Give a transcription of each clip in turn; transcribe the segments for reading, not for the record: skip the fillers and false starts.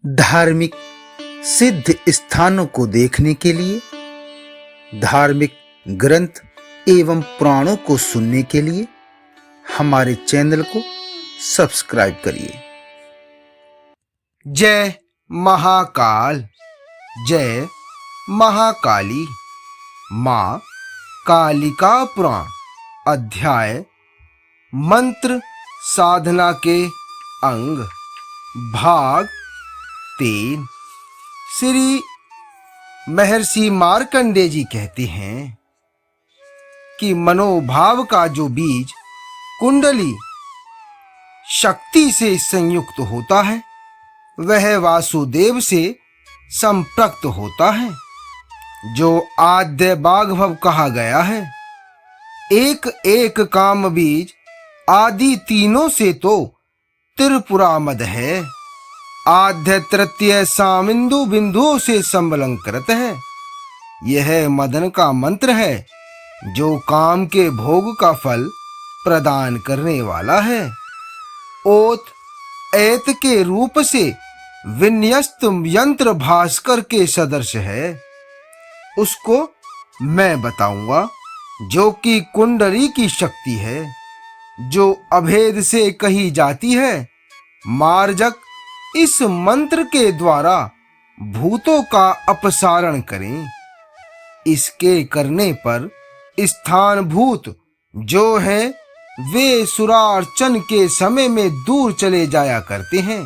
धार्मिक सिद्ध स्थानों को देखने के लिए, धार्मिक ग्रंथ एवं पुराणों को सुनने के लिए हमारे चैनल को सब्सक्राइब करिए। जय महाकाल, जय महाकाली। मां कालिका पुराण अध्याय मंत्र साधना के अंग भाग 3। श्री महर्षि मार्कंडेय जी कहते हैं कि मनोभाव का जो बीज कुंडली शक्ति से संयुक्त होता है वह वासुदेव से संप्रक्त होता है, जो आद्य बागभव कहा गया है। एक एक काम बीज आदि तीनों से तो त्रिपुरामद है, आद्य तृतीय सामिंदु बिंदुओं से संबलंकृत है। यह मदन का मंत्र है जो काम के भोग का फल प्रदान करने वाला है। ओत ऐत के रूप से विन्यस्त यंत्र भास्कर के सदृश है। उसको मैं बताऊंगा जो कि कुंडली की शक्ति है, जो अभेद से कही जाती है। मार्जक इस मंत्र के द्वारा भूतों का अपसारण करें। इसके करने पर स्थान भूत जो हैं वे सुरार्चन के समय में दूर चले जाया करते हैं।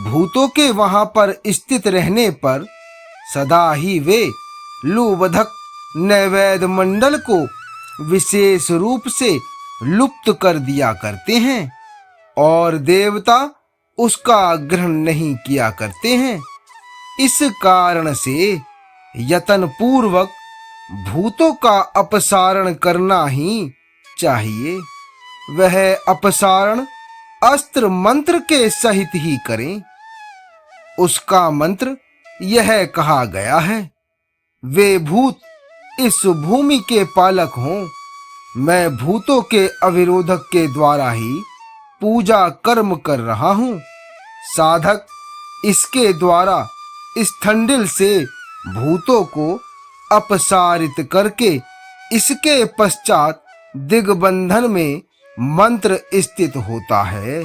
भूतों के वहां पर स्थित रहने पर सदा ही वे लुबधक नैवेद्य मंडल को विशेष रूप से लुप्त कर दिया करते हैं और देवता उसका ग्रहण नहीं किया करते हैं। इस कारण से यत्न पूर्वक भूतों का अपसारण करना ही चाहिए। वह अपसारण अस्त्र मंत्र के सहित ही करें। उसका मंत्र यह कहा गया है, वे भूत इस भूमि के पालक हों, मैं भूतों के अविरोधक के द्वारा ही पूजा कर्म कर रहा हूं। साधक इसके द्वारा स्थंडिल से भूतों को अपसारित करके इसके पश्चात दिग्बंधन में मंत्र स्थित होता है।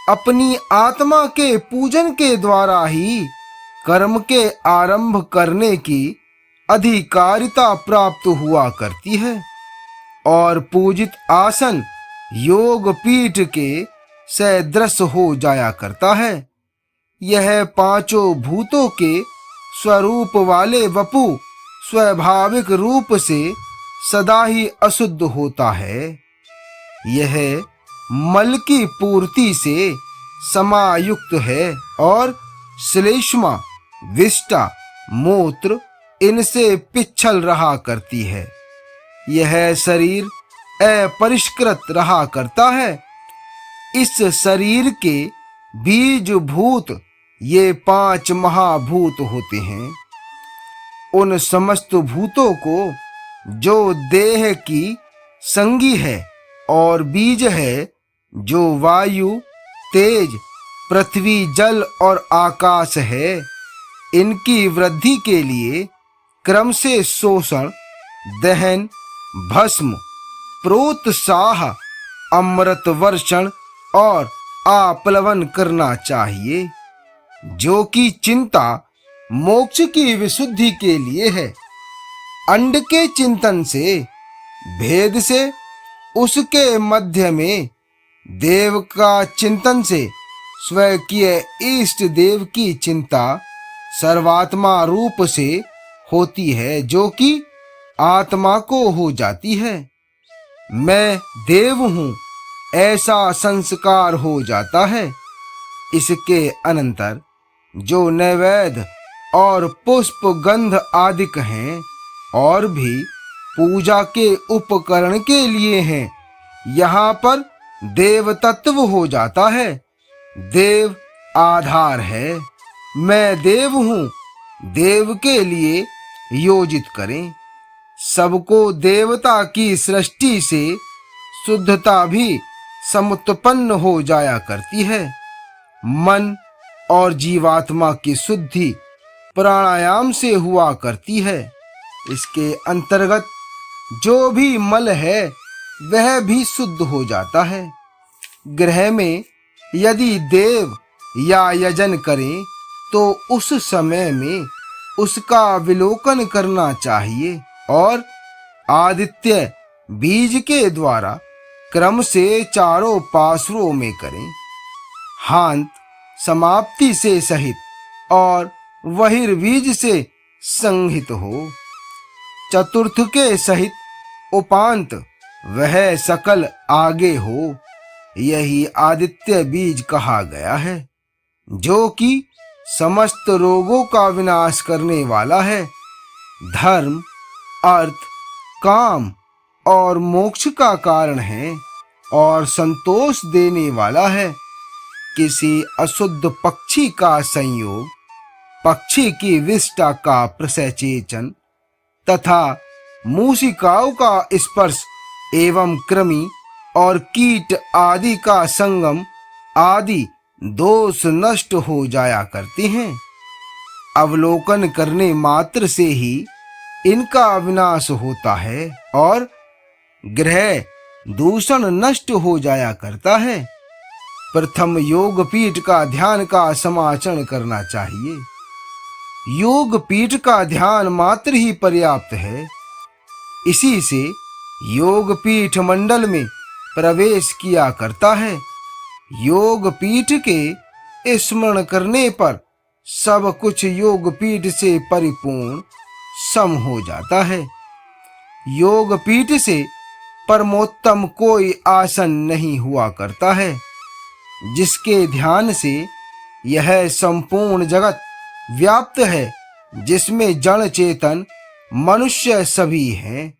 अपनी आत्मा के पूजन के द्वारा ही कर्म के आरंभ करने की अधिकारिता प्राप्त हुआ करती है और पूजित आसन योग पीठ के सदृश हो जाया करता है। यह पांचों भूतों के स्वरूप वाले वपु स्वाभाविक रूप से सदा ही अशुद्ध होता है। यह मल की पूर्ति से समायुक्त है और श्लेष्मा विष्टा मूत्र इनसे पिछल रहा करती है। यह शरीर अपरिष्कृत रहा करता है। इस शरीर के बीज भूत ये 5 महाभूत होते हैं। उन समस्त भूतों को जो देह की संगी है और बीज है, जो वायु तेज पृथ्वी जल और आकाश है, इनकी वृद्धि के लिए क्रम से शोषण दहन भस्म प्रोत्साह अमृत वर्षण और आप्लवन करना चाहिए, जो कि चिंता मोक्ष की विशुद्धि के लिए है। अंड के चिंतन से भेद से उसके मध्य में देव का चिंतन से स्वकीय इष्ट देव की चिंता सर्वात्मा रूप से होती है, जो कि आत्मा को हो जाती है। मैं देव हूं ऐसा संस्कार हो जाता है। इसके अनंतर जो नैवेद्य और पुष्प गंध आदिक हैं और भी पूजा के उपकरण के लिए हैं, यहाँ पर देव तत्व हो जाता है। देव आधार है। मैं देव हूँ, देव के लिए योजित करें। सबको देवता की सृष्टि से शुद्धता भी समुत्पन्न हो जाया करती है। मन और जीवात्मा की शुद्धि प्राणायाम से हुआ करती है। इसके अंतर्गत जो भी मल है वह भी शुद्ध हो जाता है। गृह में यदि देव या यजन करें तो उस समय में उसका विलोकन करना चाहिए और आदित्य बीज के द्वारा क्रम से चारों पार्श्वों में करें। हांत समाप्ति से सहित और बहिर्बीज से संहित हो। चतुर्थ के सहित उपांत वह सकल आगे हो। यही आदित्य बीज कहा गया है, जो कि समस्त रोगों का विनाश करने वाला है। धर्म, अर्थ, काम और मोक्ष का कारण है और संतोष देने वाला है। किसी अशुद्ध पक्षी का संयोग, पक्षी की विष्ठा का प्रसचेचन तथा मूषिकाओं का स्पर्श एवं कृमि और कीट आदि का संगम आदि दोष नष्ट हो जाया करते हैं। अवलोकन करने मात्र से ही इनका विनाश होता है और ग्रह दूषण नष्ट हो जाया करता है। प्रथम योग पीठ का ध्यान का समाचरण करना चाहिए। योग पीठ का ध्यान मात्र ही पर्याप्त है। इसी से योग पीठ मंडल में प्रवेश किया करता है। योग पीठ के स्मरण करने पर सब कुछ योग पीठ से परिपूर्ण सम हो जाता है। योग पीठ से परमोत्तम कोई आसन नहीं हुआ करता है, जिसके ध्यान से यह संपूर्ण जगत व्याप्त है, जिसमें जड़ चेतन मनुष्य सभी हैं।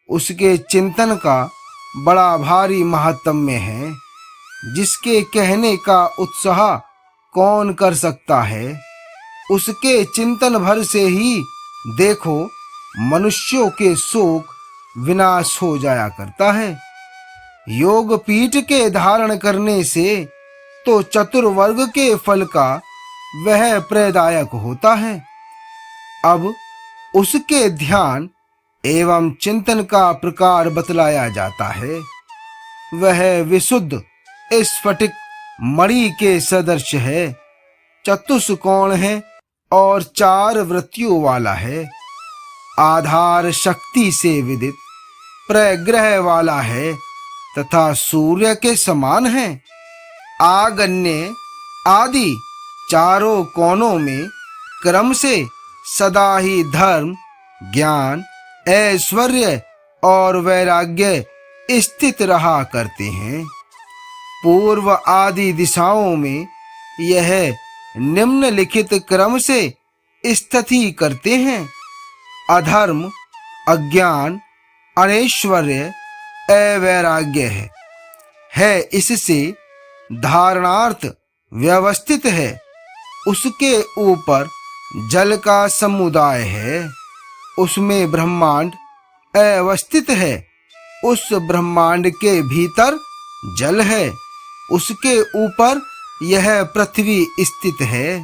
उसके चिंतन का बड़ा भारी महात्म्य है, जिसके कहने का उत्साह कौन कर सकता है। उसके चिंतन भर से ही देखो मनुष्यों के शोक विनाश हो जाया करता है। योग पीठ के धारण करने से तो चतुर्वर्ग के फल का वह प्रदायक होता है। अब उसके ध्यान एवं चिंतन का प्रकार बतलाया जाता है। वह विशुद्ध स्फटिक मणि के सदृश है, चतुष्कोण है और 4 वृत्तियों वाला है। आधार शक्ति से विदित प्रग्रह वाला है तथा सूर्य के समान है। आगन्य आदि चारों कोनों में क्रम से सदा ही धर्म, ज्ञान, ऐश्वर्य और वैराग्य स्थित रहा करते हैं। पूर्व आदि दिशाओं में यह निम्नलिखित क्रम से स्थिति करते हैं। अधर्म, अज्ञान, अनैश्वर्य, अवैराग्य है इससे धारणार्थ व्यवस्थित है। उसके ऊपर जल का समुदाय है, उसमें ब्रह्मांड अवस्थित है। उस ब्रह्मांड के भीतर जल है, उसके ऊपर यह पृथ्वी स्थित है।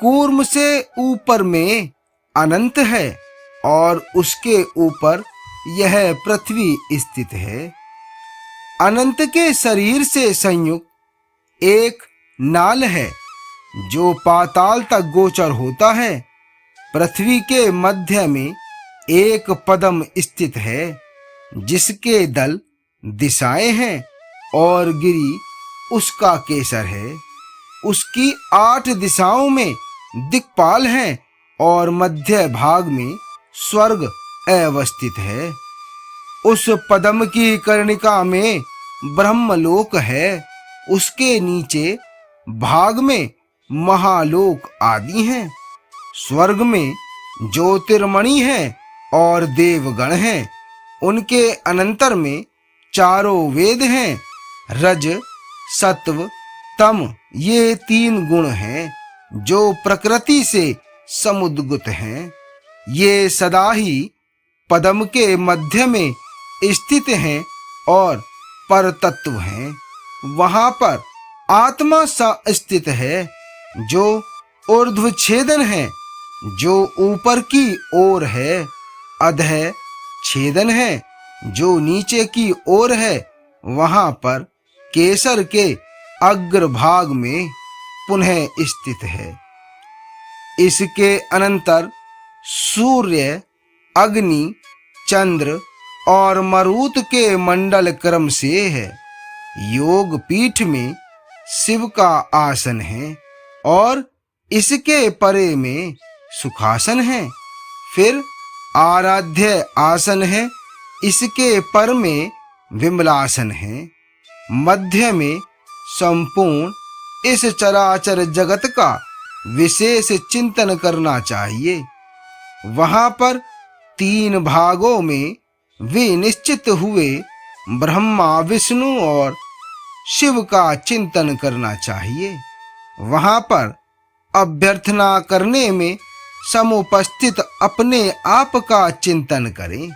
कूर्म से ऊपर में अनंत है और उसके ऊपर यह पृथ्वी स्थित है। अनंत के शरीर से संयुक्त एक नाल है, जो पाताल तक गोचर होता है। पृथ्वी के मध्य में एक पद्म स्थित है, जिसके दल दिशाएं हैं और गिरी उसका केसर है। उसकी 8 दिशाओं में दिक्पाल हैं और मध्य भाग में स्वर्ग अवस्थित है। उस पद्म की कर्णिका में ब्रह्मलोक है। उसके नीचे भाग में महालोक आदि हैं। स्वर्ग में ज्योतिर्मणि है और देवगण हैं। उनके अनंतर में चारों वेद हैं। रज, सत्व, तम ये 3 गुण हैं, जो प्रकृति से समुद्गत हैं। ये सदा ही पद्म के मध्य में स्थित हैं और परतत्व हैं। वहां पर आत्मा सा स्थित है जो ऊर्ध्व छेदन है, जो ऊपर की ओर है। अधः छेदन है, जो नीचे की ओर है। वहां पर केसर के अग्रभाग में पुनः स्थित है। इसके अनंतर सूर्य, अग्नि, चंद्र और मरुत के मंडल क्रम से है। योग पीठ में शिव का आसन है और इसके परे में सुखासन है। फिर आराध्य आसन है, इसके पर में विमलासन है। मध्य में संपूर्ण इस चराचर जगत का विशेष चिंतन करना चाहिए। वहां पर 3 भागों में विनिश्चित हुए ब्रह्मा, विष्णु और शिव का चिंतन करना चाहिए। वहां पर अभ्यर्थना करने में समुपस्थित अपने आप का चिंतन करें।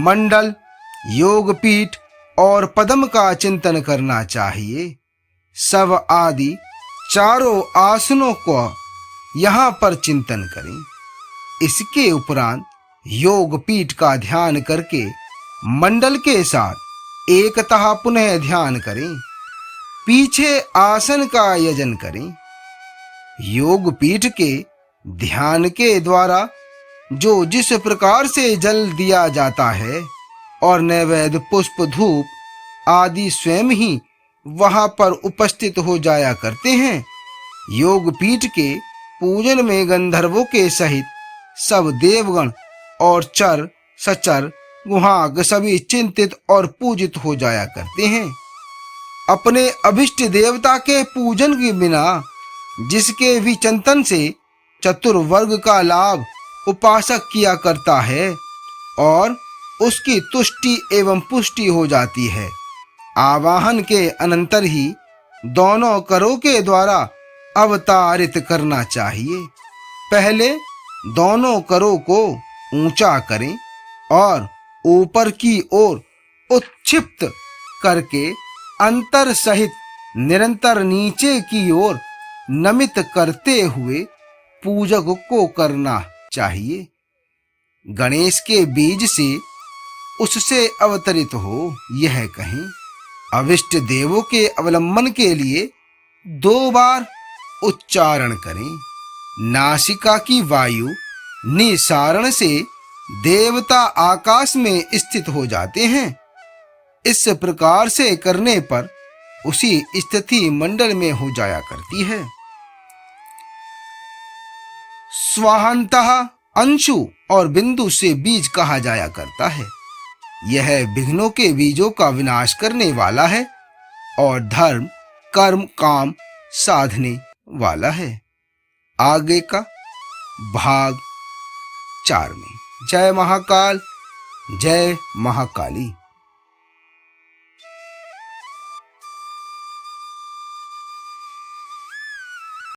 मंडल, योगपीठ और पद्म का चिंतन करना चाहिए। शव आदि चारों आसनों को यहाँ पर चिंतन करें। इसके उपरांत योगपीठ का ध्यान करके मंडल के साथ एकतः पुनः ध्यान करें। पीछे आसन का यजन करें। योगपीठ के ध्यान के द्वारा जो जिस प्रकार से जल दिया जाता है और नैवेद्य, पुष्प, धूप आदि स्वयं ही वहां पर उपस्थित हो जाया करते हैं। योगपीठ के पूजन में गंधर्वों के सहित सब देवगण और चर, सचर, गुहाग सभी चिंतित और पूजित हो जाया करते हैं। अपने अभिष्ट देवता के पूजन के बिना जिसके भी चिंतन से चतुर्वर्ग का लाभ उपासक किया करता है और उसकी तुष्टि एवं पुष्टि हो जाती है। आवाहन के अनंतर ही दोनों करों के द्वारा अवतारित करना चाहिए। पहले दोनों करों को ऊंचा करें और ऊपर की ओर उत्क्षिप्त करके अंतर सहित निरंतर नीचे की ओर नमित करते हुए पूजक को करना चाहिए। गणेश के बीज से उससे अवतरित हो, यह कहें। अविष्ट देवों के अवलंबन के लिए 2 बार उच्चारण करें। नासिका की वायु निसारण से देवता आकाश में स्थित हो जाते हैं। इस प्रकार से करने पर उसी स्थिति मंडल में हो जाया करती है। स्वाहांतः अंशु और बिंदु से बीज कहा जाया करता है। यह विघ्नों के बीजों का विनाश करने वाला है और धर्म, कर्म, काम साधने वाला है। आगे का भाग 4 में। जय महाकाल, जय महाकाली।